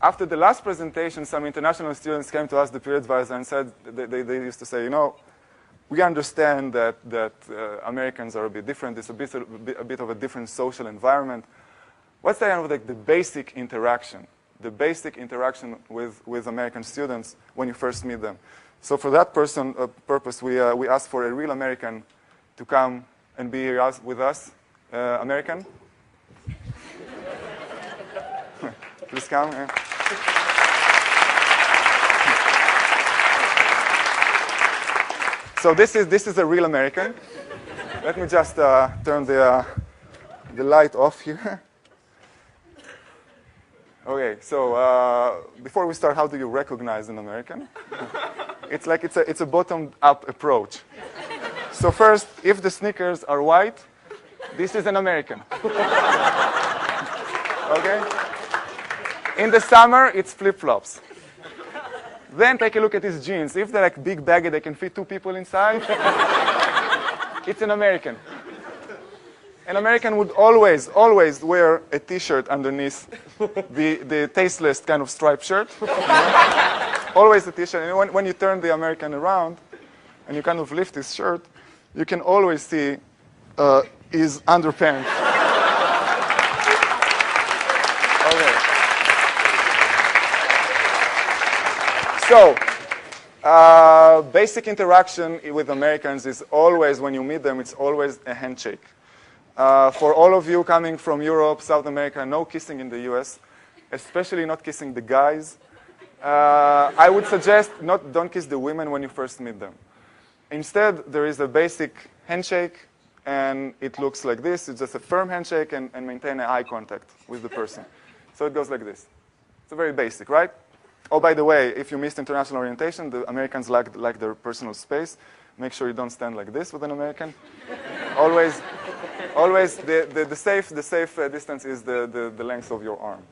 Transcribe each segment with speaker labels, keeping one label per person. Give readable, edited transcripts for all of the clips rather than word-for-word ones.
Speaker 1: After the last presentation, some international students came to us, the peer advisor, and said, they used to say, you know, we understand that Americans are a bit different. It's a bit of a different social environment. What's the basic interaction? The basic interaction with American students when you first meet them. So for that purpose, we asked for a real American to come and be here with us. American? Please come. So this is a real American. Let me just turn the light off here. Okay, so before we start, how do you recognize an American? It's like it's a bottom-up approach. So first, if the sneakers are white, this is an American. Okay? In the summer, it's flip-flops. Then take a look at his jeans. If they're like big baggy, they can fit 2 people inside. It's an American. An American would always wear a T-shirt underneath the tasteless kind of striped shirt. Always a T-shirt. And when you turn the American around and you kind of lift his shirt, you can always see his underpants. Okay. So, basic interaction with Americans is always, when you meet them, it's always a handshake. For all of you coming from Europe, South America, no kissing in the US, especially not kissing the guys. I would suggest don't kiss the women when you first meet them. Instead, there is a basic handshake, and it looks like this. It's just a firm handshake and maintain eye contact with the person. So it goes like this. It's very basic, right? Oh, by the way, if you missed international orientation, the Americans like their personal space. Make sure you don't stand like this with an American. Always the safe distance is the length of your arm.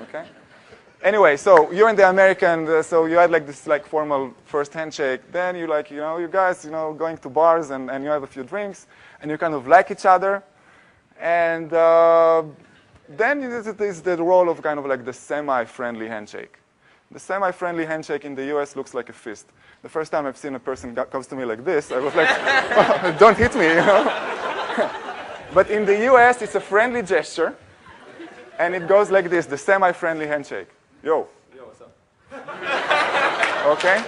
Speaker 1: Okay. Anyway, so you're in the American, so you had like this like formal first handshake. Then you like, you guys, going to bars and you have a few drinks and you kind of like each other. And then it is the role of kind of like the semi-friendly handshake. The semi-friendly handshake in the US looks like a fist. The first time I've seen a person comes to me like this, I was like, oh, don't hit me, But in the US, it's a friendly gesture, and it goes like this, the semi-friendly handshake. Yo.
Speaker 2: Yo, what's up?
Speaker 1: Okay?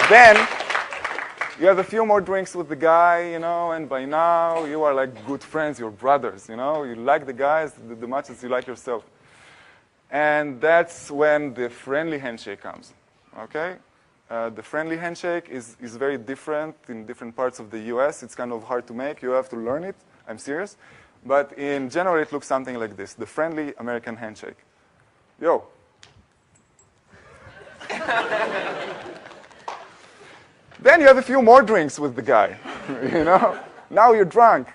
Speaker 1: Then, you have a few more drinks with the guy, and by now you are like good friends, you're brothers, You like the guys as much as you like yourself. And that's when the friendly handshake comes, okay? The friendly handshake is very different in different parts of the US. It's kind of hard to make. You have to learn it. I'm serious. But in general, it looks something like this, the friendly American handshake. Yo. Then you have a few more drinks with the guy, Now you're drunk,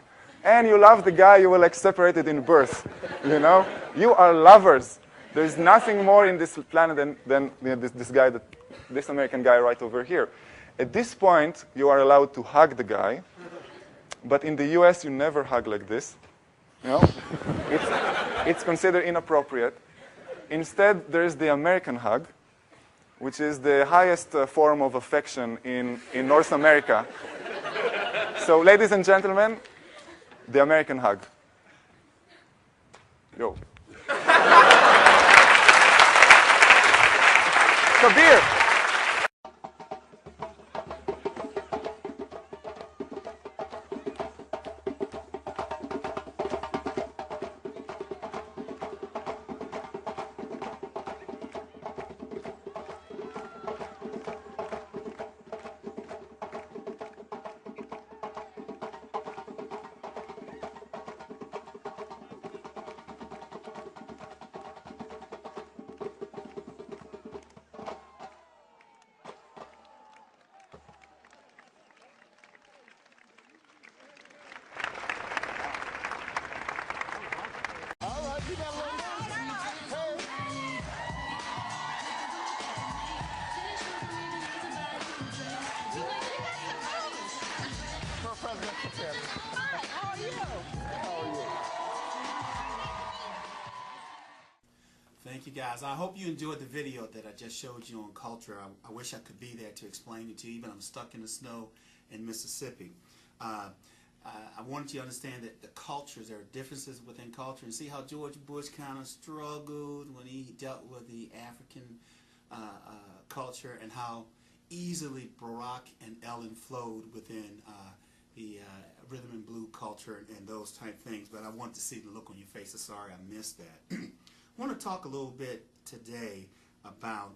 Speaker 1: and you love the guy you were like separated in birth, You are lovers. There's nothing more in this planet than this American guy right over here. At this point, you are allowed to hug the guy, but in the US, you never hug like this, It's considered inappropriate. Instead, there is the American hug, which is the highest form of affection in North America. So, ladies and gentlemen, the American hug. Yo. Kabir.
Speaker 2: guys. I hope you enjoyed the video that I just showed you on culture. I wish I could be there to explain it to you, but I'm stuck in the snow in Mississippi. I wanted you to understand that the cultures, there are differences within culture, and see how George Bush kind of struggled when he dealt with the African culture, and how easily Barack and Ellen flowed within the rhythm and blue culture and those type things. But I want to see the look on your faces. Sorry I missed that. I want to talk a little bit today about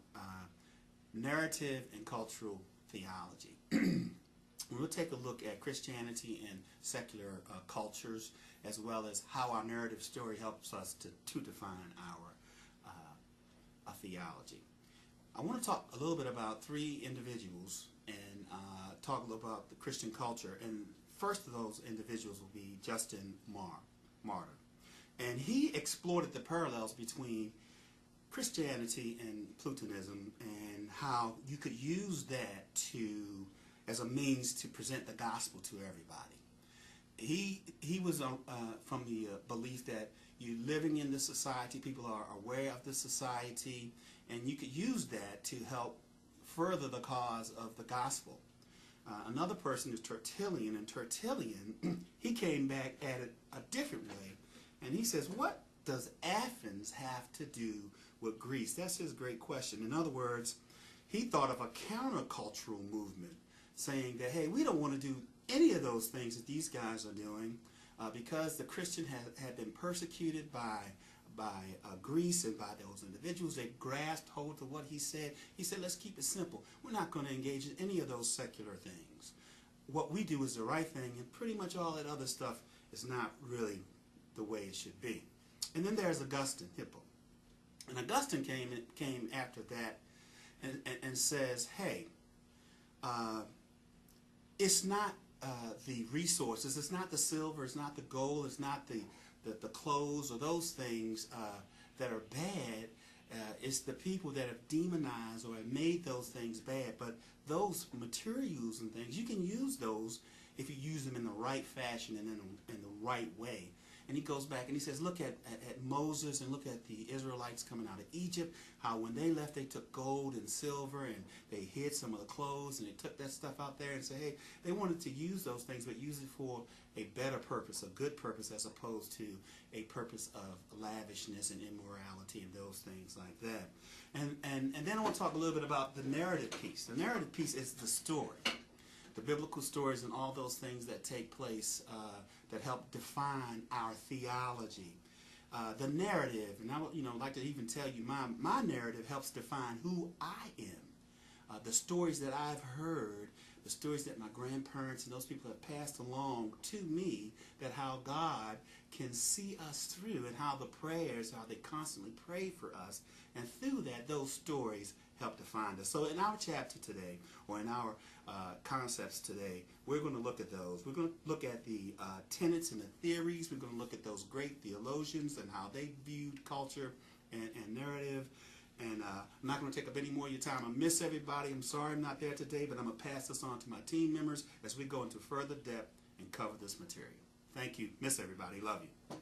Speaker 2: narrative and cultural theology. We'll take a look at Christianity and secular cultures, as well as how our narrative story helps us to define our theology. I want to talk a little bit about three individuals and talk a little about the Christian culture. And first of those individuals will be Justin Martyr. And he explored the parallels between Christianity and Platonism, and how you could use that as a means to present the gospel to everybody. He was from the belief that you're living in the society, people are aware of the society, and you could use that to help further the cause of the gospel. Another person is Tertullian, and Tertullian, he came back at it a different way, and he says, what does Athens have to do with Greece? That's his great question. In other words, he thought of a countercultural movement, saying that, hey, we don't want to do any of those things that these guys are doing, because the Christian had been persecuted by Greece and by those individuals. They grasped hold of what he said. He said, let's keep it simple. We're not going to engage in any of those secular things. What we do is the right thing, and pretty much all that other stuff is not really the way it should be. And then there's Augustine, Hippo. And Augustine came after that and says, hey, it's not the resources, it's not the silver, it's not the gold, it's not the clothes or those things that are bad. It's the people that have demonized or have made those things bad. But those materials and things, you can use those if you use them in the right fashion and in the right way. And he goes back and he says, look at Moses, and look at the Israelites coming out of Egypt, how when they left they took gold and silver and they hid some of the clothes, and they took that stuff out there and said, hey, they wanted to use those things, but use it for a better purpose, a good purpose, as opposed to a purpose of lavishness and immorality and those things like that. And then I want to talk a little bit about the narrative piece. The narrative piece is the story. The biblical stories and all those things that take place that help define our theology. The narrative, and I would like to even tell you, my narrative helps define who I am. The stories that I've heard, the stories that my grandparents and those people have passed along to me, that how God can see us through, and how the prayers, how they constantly pray for us, and through that, those stories help define us. So in our chapter today, or in our concepts today, we're going to look at those. We're going to look at the tenets and the theories. We're going to look at those great theologians and how they viewed culture and narrative. And I'm not going to take up any more of your time. I miss everybody. I'm sorry I'm not there today, but I'm going to pass this on to my team members as we go into further depth and cover this material. Thank you. Miss everybody. Love you.